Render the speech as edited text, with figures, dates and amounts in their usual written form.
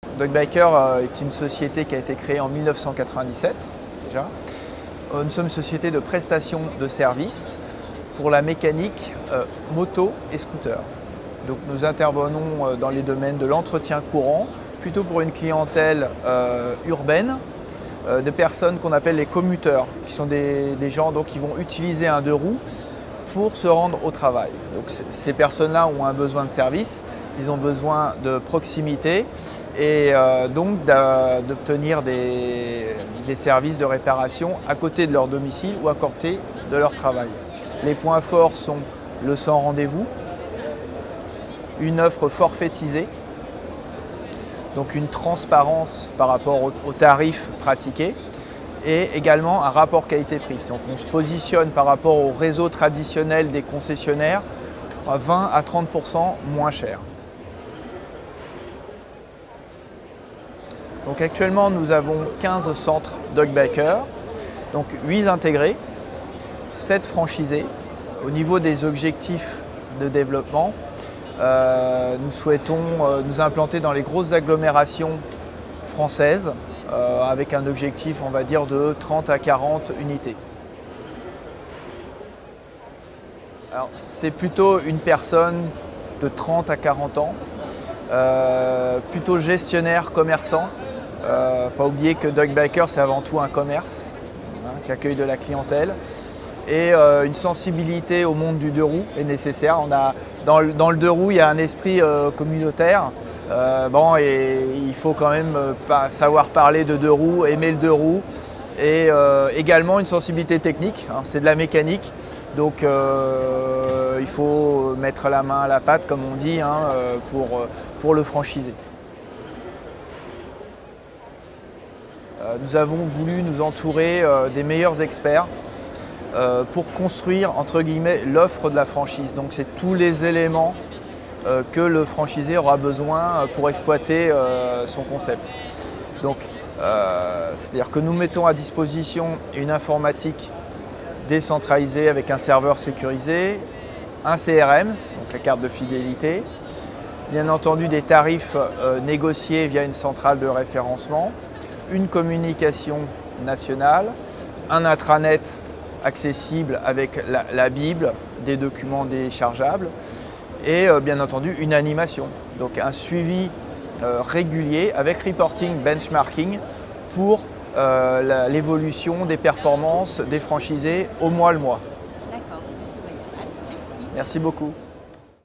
Doug Biker est une société qui a été créée en 1997 déjà. Nous sommes une société de prestation de services pour la mécanique moto et scooter. Donc nous intervenons dans les domaines de l'entretien courant, plutôt pour une clientèle urbaine, de personnes qu'on appelle les commuteurs, qui sont des gens donc, qui vont utiliser un deux roues pour se rendre au travail. Donc, ces personnes-là ont un besoin de service, ils ont besoin de proximité et donc d'obtenir des services de réparation à côté de leur domicile ou à côté de leur travail. Les points forts sont le sans rendez-vous, une offre forfaitisée, donc une transparence par rapport aux tarifs pratiqués et également un rapport qualité-prix. Donc on se positionne par rapport au réseau traditionnel des concessionnaires à 20 à 30% moins cher. Donc actuellement nous avons 15 centres Doug Biker, donc 8 intégrés, 7 franchisés. Au niveau des objectifs de développement, nous souhaitons nous implanter dans les grosses agglomérations françaises avec un objectif, on va dire, de 30 à 40 unités. Alors, c'est plutôt une personne de 30 à 40 ans, plutôt gestionnaire, commerçant. Pas oublier que Doug Biker, c'est avant tout un commerce qui accueille de la clientèle. Et une sensibilité au monde du deux roues est nécessaire. Dans le deux roues, il y a un esprit communautaire. Et il faut quand même savoir parler de deux roues, aimer le deux roues. Et également une sensibilité technique, hein, c'est de la mécanique. Donc il faut mettre la main à la pâte, comme on dit, hein, pour le franchiser. Nous avons voulu nous entourer des meilleurs experts pour construire, entre guillemets, l'offre de la franchise. Donc c'est tous les éléments que le franchisé aura besoin pour exploiter son concept. Donc c'est-à-dire que nous mettons à disposition une informatique décentralisée avec un serveur sécurisé, un CRM, donc la carte de fidélité, bien entendu des tarifs négociés via une centrale de référencement, une communication nationale, un intranet accessible avec la Bible, des documents déchargeables et bien entendu une animation. Donc un suivi régulier avec reporting, benchmarking pour l'évolution des performances des franchisés au mois le mois. D'accord, monsieur Boyamal, merci. Merci beaucoup.